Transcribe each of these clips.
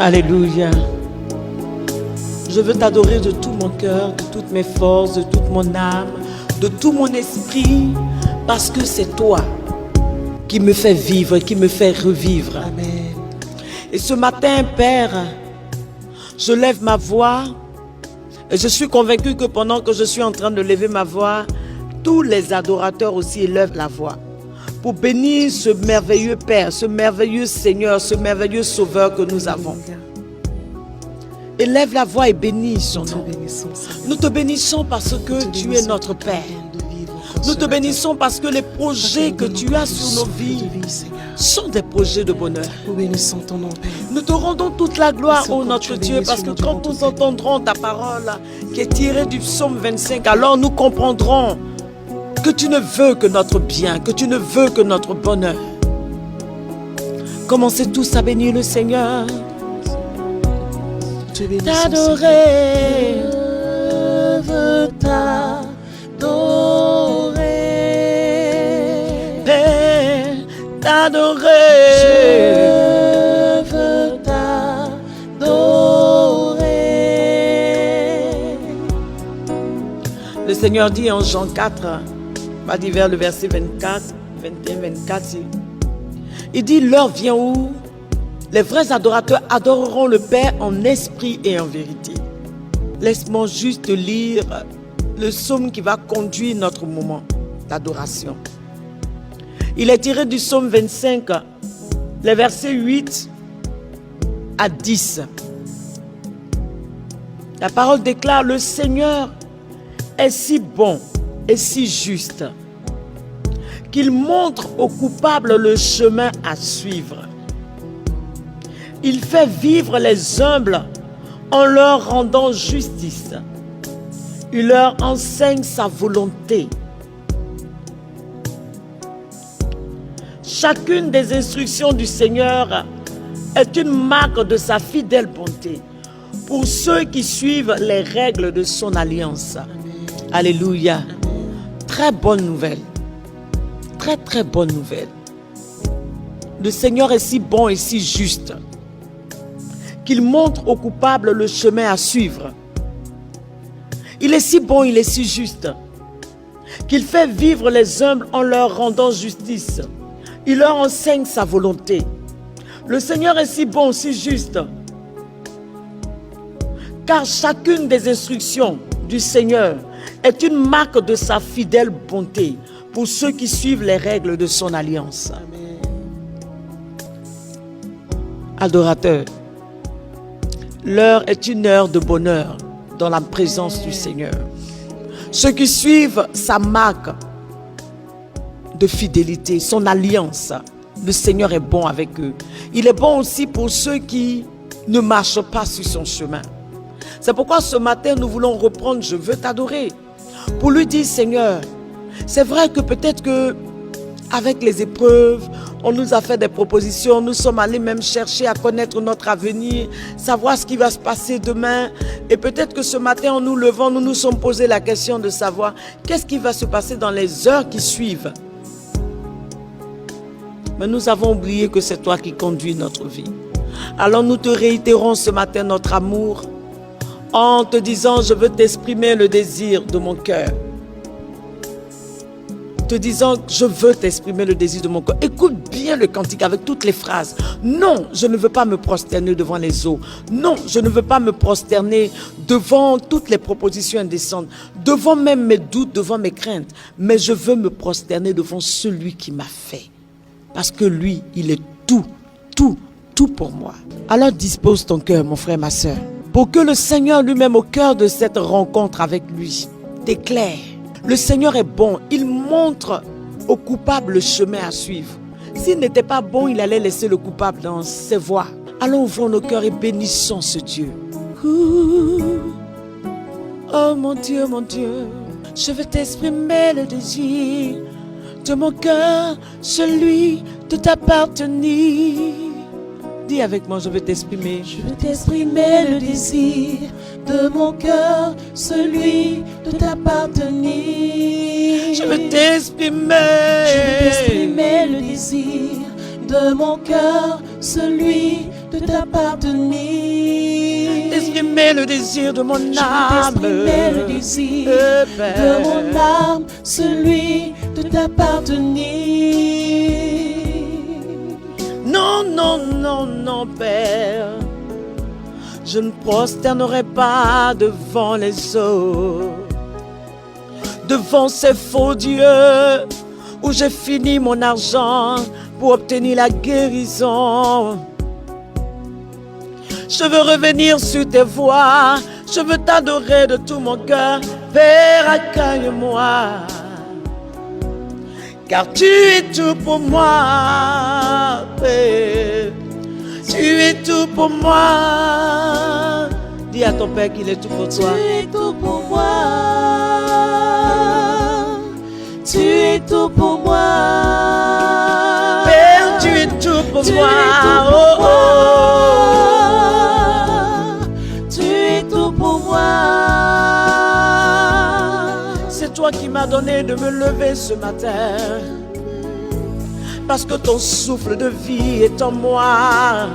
Alléluia. Je veux t'adorer de tout mon cœur, de toutes mes forces, de toute mon âme, de tout mon esprit, parce que c'est toi qui me fais vivre, qui me fais revivre. Amen. Et ce matin, Père, je lève ma voix et je suis convaincu que pendant que je suis en train de lever ma voix, tous les adorateurs aussi élèvent la voix pour bénir ce merveilleux Père, ce merveilleux Seigneur, ce merveilleux Sauveur que nous avons. Élève la voix et bénis son nom. Nous te bénissons parce que tu es notre Père. Nous te bénissons parce que les projets que tu as sur nos vies sont des projets de bonheur. Nous te rendons toute la gloire, ô notre Dieu, parce que quand nous entendrons ta parole qui est tirée du psaume 25, alors nous comprendrons que tu ne veux que notre bien, que tu ne veux que notre bonheur. Commencez tous à bénir le Seigneur. T'adorer, je veux t'adorer, Père, t'adorer, je veux t'adorer. Le Seigneur dit en Jean 4, va dire vers le verset 24, 21, 24, il dit l'heure vient où les vrais adorateurs adoreront le Père en esprit et en vérité. Laisse-moi juste lire le psaume qui va conduire notre moment d'adoration. Il est tiré du psaume 25, les versets 8 à 10. La parole déclare, le Seigneur est si bon et si juste qu'il montre aux coupables le chemin à suivre. Il fait vivre les humbles en leur rendant justice. Il leur enseigne sa volonté. Chacune des instructions du Seigneur est une marque de sa fidèle bonté pour ceux qui suivent les règles de son alliance. Alléluia. Très bonne nouvelle. Très très bonne nouvelle. Le Seigneur est si bon et si juste qu'il montre aux coupables le chemin à suivre. Il est si bon, il est si juste qu'il fait vivre les humbles en leur rendant justice. Il leur enseigne sa volonté. Le Seigneur est si bon, si juste, car chacune des instructions du Seigneur est une marque de sa fidèle bonté pour ceux qui suivent les règles de son alliance. Adorateur, l'heure est une heure de bonheur dans la présence du Seigneur. Ceux qui suivent sa marque de fidélité, son alliance, le Seigneur est bon avec eux. Il est bon aussi pour ceux qui ne marchent pas sur son chemin. C'est pourquoi ce matin, nous voulons reprendre « Je veux t'adorer » pour lui dire « Seigneur, c'est vrai que peut-être que avec les épreuves, on nous a fait des propositions, nous sommes allés même chercher à connaître notre avenir, savoir ce qui va se passer demain. Et peut-être que ce matin, en nous levant, nous nous sommes posé la question de savoir qu'est-ce qui va se passer dans les heures qui suivent. Mais nous avons oublié que c'est toi qui conduis notre vie. Alors nous te réitérons ce matin notre amour en te disant, je veux t'exprimer le désir de mon cœur. Te disant, je veux t'exprimer le désir de mon cœur. Écoute bien le cantique avec toutes les phrases. Non, je ne veux pas me prosterner devant les eaux. Non, je ne veux pas me prosterner devant toutes les propositions indécentes, devant même mes doutes, devant mes craintes. Mais je veux me prosterner devant celui qui m'a fait. Parce que lui, il est tout pour moi. Alors dispose ton cœur, mon frère, ma soeur, pour que le Seigneur lui-même, au cœur de cette rencontre avec lui, t'éclaire. Le Seigneur est bon, il montre au coupable le chemin à suivre. S'il n'était pas bon, il allait laisser le coupable dans ses voies. Allons ouvrons nos cœurs et bénissons ce Dieu. Oh mon Dieu, je veux t'exprimer le désir de mon cœur, celui de t'appartenir. Dis avec moi, je veux t'exprimer. Je veux t'exprimer le désir de mon cœur, celui de t'appartenir. Je veux t'exprimer. Je veux t'exprimer le désir de mon cœur, celui de t'appartenir. Exprimer le désir de mon âme. Exprimer le désir de mon âme, celui de t'appartenir. Non, non, non, non, Père. Je ne prosternerai pas devant les autres, devant ces faux dieux où j'ai fini mon argent pour obtenir la guérison. Je veux revenir sur tes voies, je veux t'adorer de tout mon cœur. Père, accueille-moi, car tu es tout pour moi, Père. Tu es tout pour moi. Dis à ton Père qu'il est tout pour toi. Tu es tout pour moi. Tu es tout pour moi. Père, tu es tout pour moi. Oh, oh. Tu es tout pour moi. C'est toi qui m'as donné de me lever ce matin. Parce que ton souffle de vie est en moi.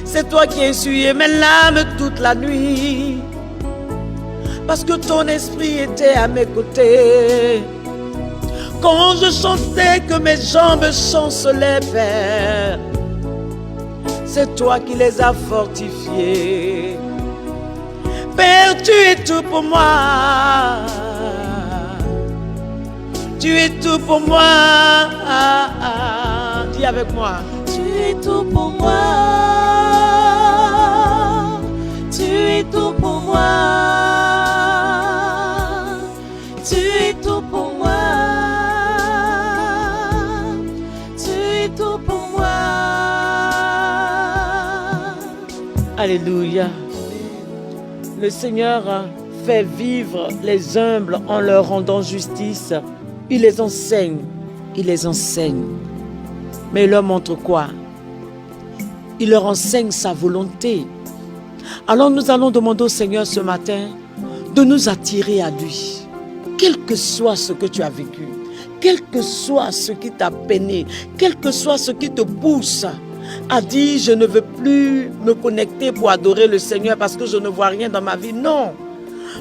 C'est toi qui as essuyé mes larmes toute la nuit. Parce que ton esprit était à mes côtés. Quand je chantais que mes jambes chancelaient, Père, c'est toi qui les as fortifiées. Père, tu es tout pour moi. Tu es tout pour moi. Dis avec moi. Tu es tout pour moi. Tu es tout pour moi. Tu es tout pour moi. Tu es tout pour moi. Alléluia. Le Seigneur fait vivre les humbles en leur rendant justice. Il les enseigne, il les enseigne. Mais il leur montre quoi? Il leur enseigne sa volonté. Alors nous allons demander au Seigneur ce matin de nous attirer à lui. Quel que soit ce que tu as vécu, quel que soit ce qui t'a peiné, quel que soit ce qui te pousse à dire je ne veux plus me connecter pour adorer le Seigneur parce que je ne vois rien dans ma vie. Non.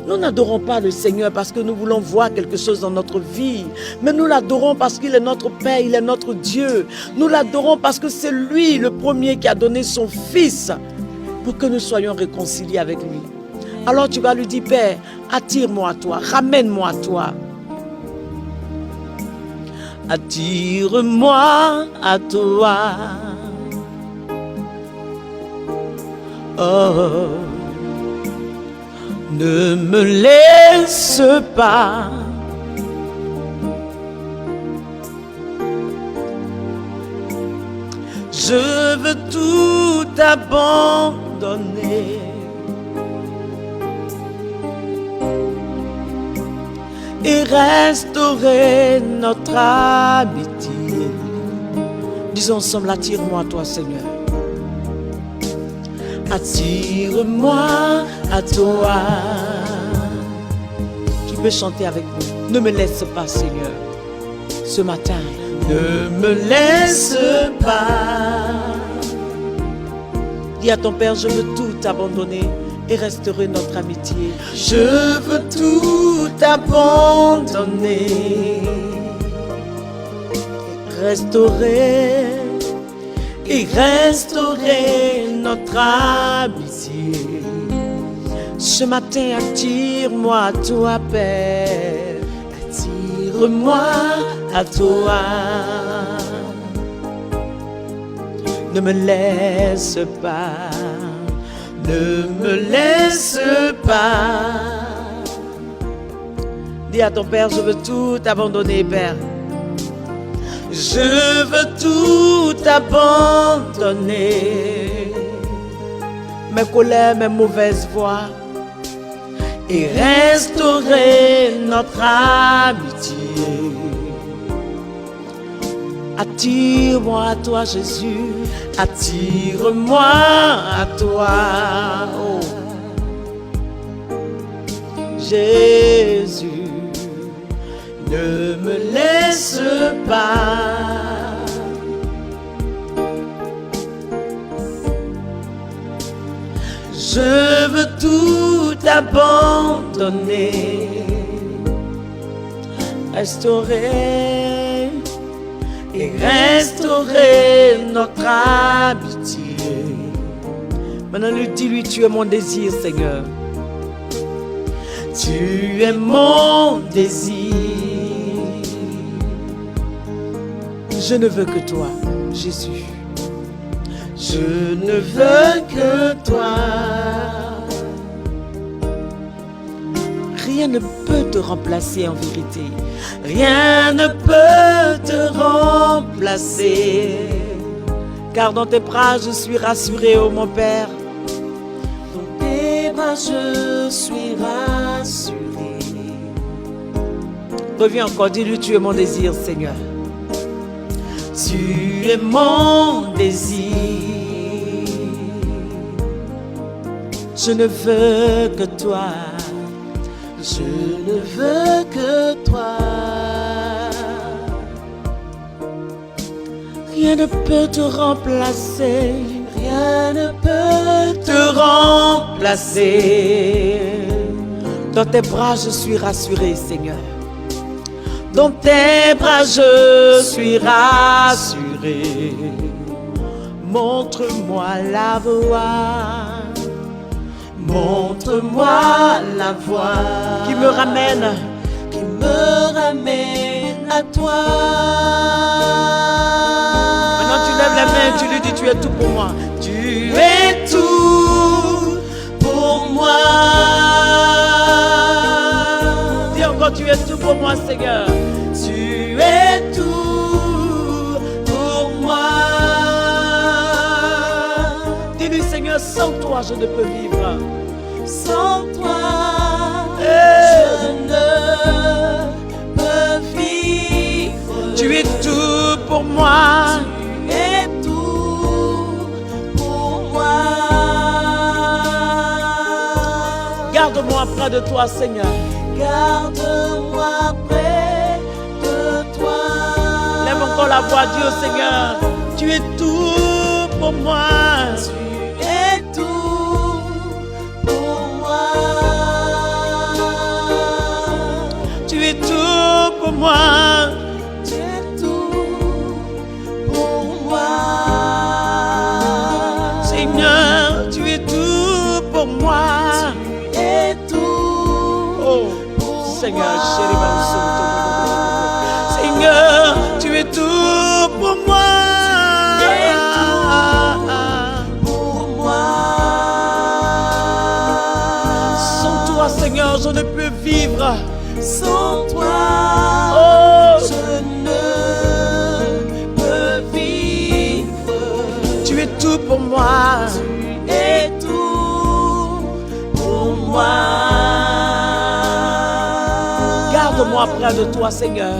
Nous n'adorons pas le Seigneur parce que nous voulons voir quelque chose dans notre vie. Mais nous l'adorons parce qu'il est notre Père, il est notre Dieu. Nous l'adorons parce que c'est lui le premier qui a donné son Fils pour que nous soyons réconciliés avec lui. Alors tu vas lui dire, Père, attire-moi à toi, ramène-moi à toi. Attire-moi à toi. Oh. Ne me laisse pas. Je veux tout abandonner et restaurer notre amitié. Disons ensemble, attire-moi à toi, Seigneur. Attire-moi à toi. Tu peux chanter avec nous. Ne me laisse pas, Seigneur, ce matin. Ne me laisse pas. Dis à ton Père, je veux tout abandonner et restaurer notre amitié. Je veux tout abandonner, restaurer et restaurer notre amitié. Ce matin, attire-moi à toi, Père. Attire-moi à toi. Ne me laisse pas. Ne me laisse pas. Dis à ton Père, je veux tout abandonner, Père. Je veux tout abandonner, mes colères, mes mauvaises voies, et restaurer notre amitié. Attire-moi à toi, Jésus, attire-moi à toi. Oh. Jésus, ne me laisse pas. Je veux tout abandonner, restaurer et restaurer notre amitié. Maintenant, dis-lui, tu es mon désir, Seigneur. Tu es mon désir. Je ne veux que toi, Jésus. Je ne veux que toi. Rien ne peut te remplacer en vérité. Rien ne peut te remplacer. Car dans tes bras je suis rassuré, oh mon Père. Dans tes bras je suis rassuré. Reviens encore, dis-lui, tu es mon désir, Seigneur. Tu es mon désir. Je ne veux que toi. Je ne veux que toi. Rien ne peut te remplacer. Rien ne peut te remplacer. Dans tes bras je suis rassuré, Seigneur. Dans tes bras je suis rassuré. Montre-moi la voie. Montre-moi la voie qui me ramène à toi. Maintenant tu lèves la main, tu lui dis, tu es tout pour moi. Tu es tout pour moi. Dis encore, tu es tout pour moi, Seigneur. Tu es tout pour moi. Dis-lui, Seigneur, sans toi je ne peux vivre. Sans toi, je ne peux vivre. Tu es tout pour moi. Tu es tout pour moi. Garde-moi près de toi, Seigneur. Garde-moi près de toi. Lève encore la voix, dis au Seigneur, tu es tout pour moi. Tu es tout pour moi. Tu es tout pour moi. Tu es tout pour moi. Seigneur, tu es tout pour moi. Tu es tout. Oh, Seigneur, chéri, Seigneur, tu es tout pour moi. Tu es tout pour moi. Sans toi, Seigneur, je ne peux vivre. Sans toi, Oh, je ne peux vivre. tu es tout pour moi. Tu es tout pour moi. Garde-moi près de toi, Seigneur.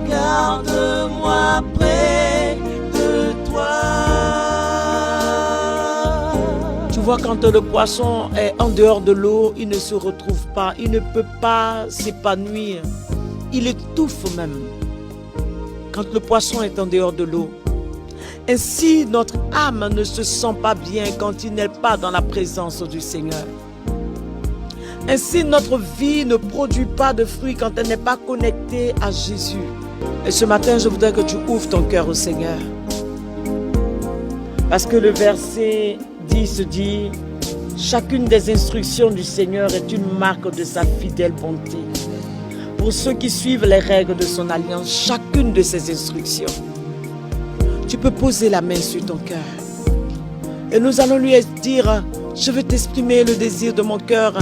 Garde-moi près de toi. Tu vois, quand le poisson est en dehors de l'eau, il ne se retrouve pas, il ne peut pas s'épanouir. Il étouffe même quand le poisson est en dehors de l'eau. Ainsi, notre âme ne se sent pas bien quand il n'est pas dans la présence du Seigneur. Ainsi, notre vie ne produit pas de fruits quand elle n'est pas connectée à Jésus. Et ce matin, je voudrais que tu ouvres ton cœur au Seigneur. Parce que le verset 10 dit, chacune des instructions du Seigneur est une marque de sa fidèle bonté. Pour ceux qui suivent les règles de son alliance, chacune de ces instructions, tu peux poser la main sur ton cœur. Et nous allons lui dire, je veux t'exprimer le désir de mon cœur,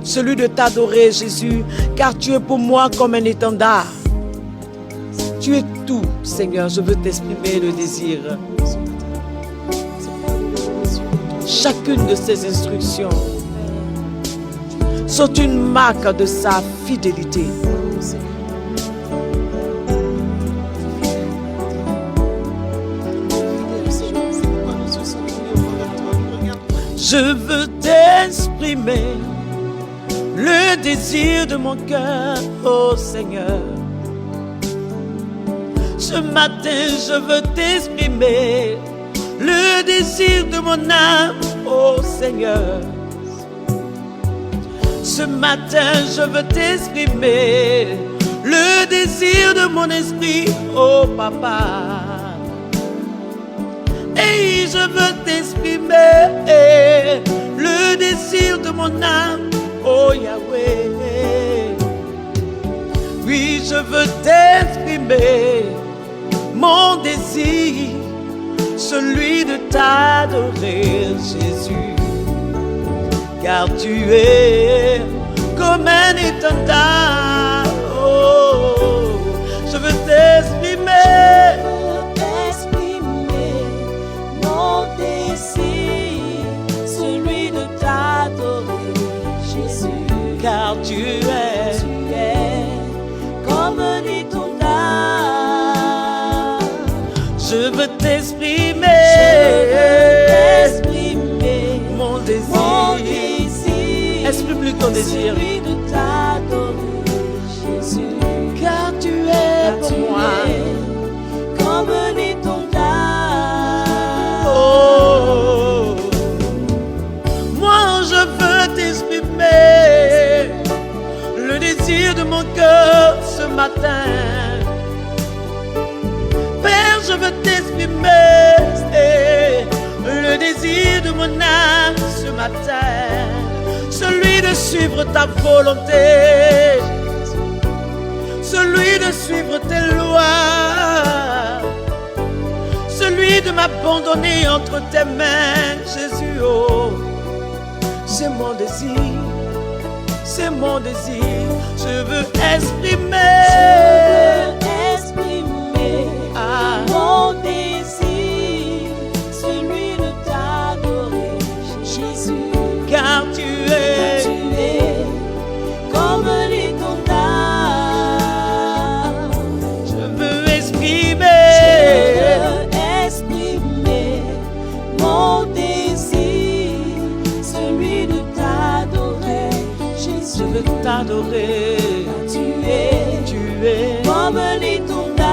celui de t'adorer, Jésus, car tu es pour moi comme un étendard. Tu es tout, Seigneur, je veux t'exprimer le désir. Chacune de ces instructions sont une marque de sa fidélité. Je veux t'exprimer le désir de mon cœur, oh Seigneur. Ce matin, je veux t'exprimer le désir de mon âme, oh Seigneur. Ce matin, je veux t'exprimer le désir de mon esprit, oh papa. Et je veux t'exprimer le désir de mon âme, oh Yahweh. Oui, je veux t'exprimer mon désir, celui de t'adorer, Jésus. Car tu es comme un étendard. Oh, je veux t'exprimer. Mon désir, celui de t'adorer, Jésus. Car tu es comme un étendard. Je veux t'exprimer. Mon désir. Exprime-lui ton désir. Celui de t'adorer, Jésus. Car tu es pour moi comme un étendard. Oh, moi je veux t'exprimer le désir de mon cœur ce matin. Père, je veux t'exprimer le désir de mon âme ce matin. Celui de suivre ta volonté, celui de suivre tes lois, celui de m'abandonner entre tes mains, Jésus. Oh, c'est mon désir, c'est mon désir. Je veux exprimer, mon désir, celui de t'adorer, Jésus. Car tu es comme un étendard. Je veux exprimer mon désir, celui de t'adorer, Jésus. Je veux t'adorer. Tu es comme un étendard.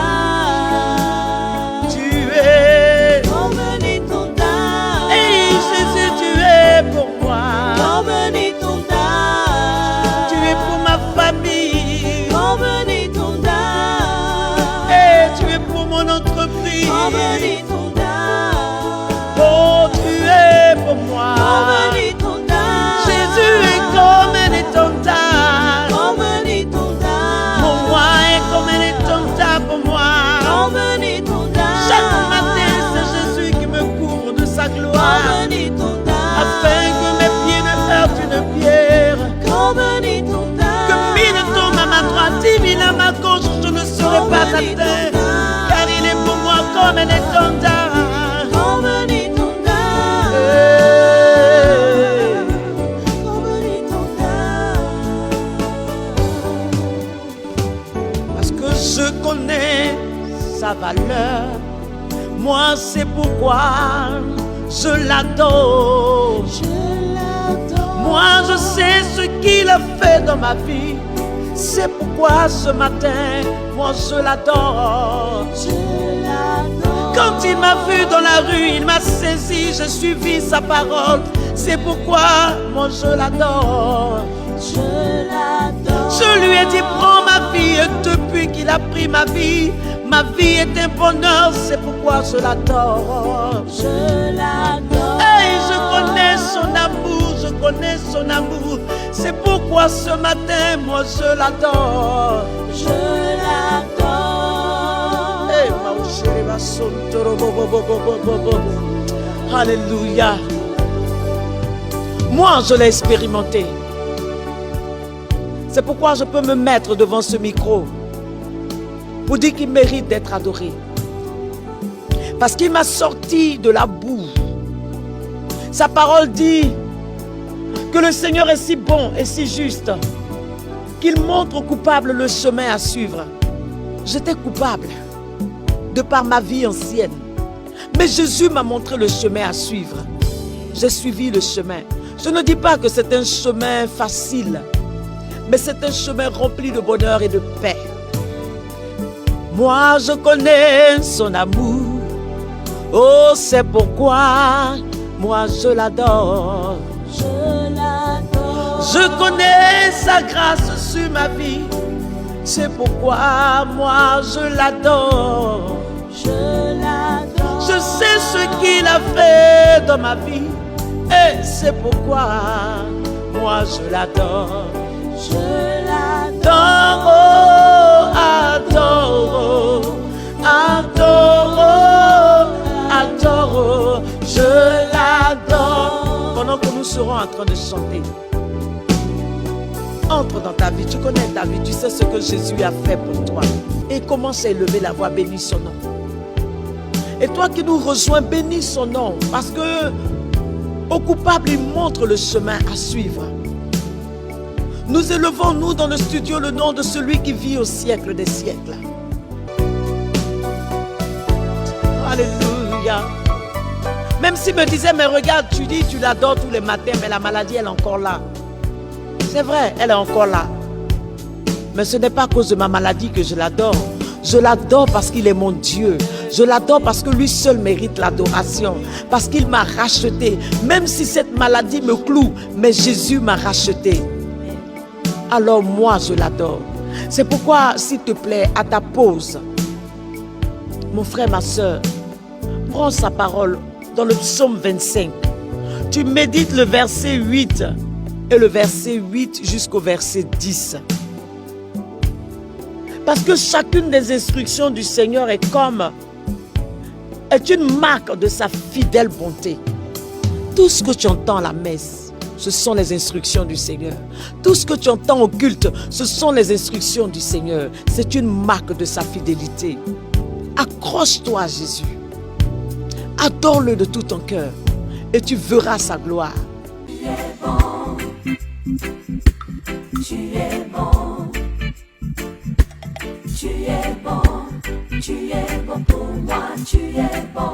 Tu es comme un étendard. Et Jésus, tu es pour moi. Comme un étendard. Tu es pour ma famille. Comme un étendard. Et tu es pour mon entreprise. Comme un étendard. Oh, tu es pour moi. Comme un étendard. Jésus est comme un étendard. Comme un étendard. Mon roi est comme un étendard pour moi. Comme un étendard. Chaque matin, c'est Jésus qui me couvre de sa gloire. Comme un étendard. Afin que mes pieds ne heurtent une pierre. Comme un étendard. Que mille tombent à ma droite, 10 000 à ma gauche, je ne serai pas atteint. Car il est pour moi comme un étendard. Comme un étendard. Comme un étendard. Parce que je connais sa valeur. Moi, c'est pourquoi je l'adore. Je l'adore. Moi, je sais ce qu'il a fait dans ma vie. C'est pourquoi ce matin, moi, je l'adore. Je l'adore. Quand il m'a vu dans la rue, il m'a saisi, j'ai suivi sa parole. C'est pourquoi, moi, je l'adore. Je l'adore. Je lui ai dit, prends ma vie, et depuis qu'il a pris ma vie est un bonheur, c'est pourquoi je l'adore. Je l'adore. Hey, je connais son amour, je connais son amour. C'est pourquoi ce matin, moi je l'adore. Je l'adore. Hey, alléluia. Moi, je l'ai expérimenté. C'est pourquoi je peux me mettre devant ce micro pour dire qu'il mérite d'être adoré. Parce qu'il m'a sorti de la boue. Sa parole dit que le Seigneur est si bon et si juste qu'il montre aux coupables le chemin à suivre. J'étais coupable de par ma vie ancienne. Mais Jésus m'a montré le chemin à suivre. J'ai suivi le chemin. Je ne dis pas que c'est un chemin facile, mais c'est un chemin rempli de bonheur et de paix. Moi, je connais son amour. Oh, c'est pourquoi moi je l'adore. Je l'adore. Je connais sa grâce sur ma vie. C'est pourquoi moi je l'adore. Je l'adore. Je sais ce qu'il a fait dans ma vie. Et c'est pourquoi moi je l'adore. Je l'adore. Adore, adore, adore, je l'adore. Pendant que nous serons en train de chanter, entre dans ta vie, tu connais ta vie, tu sais ce que Jésus a fait pour toi. Et commence à élever la voix, bénis son nom. Et toi qui nous rejoins, bénis son nom. Parce que au coupable, il montre le chemin à suivre. Nous élevons, nous, dans le studio, le nom de celui qui vit au siècle des siècles. Alléluia. Même s'il me disait, mais regarde, tu dis, tu l'adores tous les matins, mais la maladie, elle est encore là. C'est vrai, elle est encore là. Mais ce n'est pas à cause de ma maladie que je l'adore. Je l'adore parce qu'il est mon Dieu. Je l'adore parce que lui seul mérite l'adoration. Parce qu'il m'a racheté. Même si cette maladie me cloue, mais Jésus m'a racheté. Alors moi, je l'adore. C'est pourquoi, s'il te plaît, à ta pause, mon frère, ma soeur, prends sa parole dans le psaume 25. Tu médites le verset 8 et le verset 8 jusqu'au verset 10. Parce que chacune des instructions du Seigneur est une marque de sa fidèle bonté. Tout ce que tu entends à la messe, ce sont les instructions du Seigneur. Tout ce que tu entends au culte, ce sont les instructions du Seigneur. C'est une marque de sa fidélité. Accroche-toi à Jésus. Adore-le de tout ton cœur et tu verras sa gloire. Tu es bon. Tu es bon. Tu es bon. Tu es bon pour moi. Tu es bon.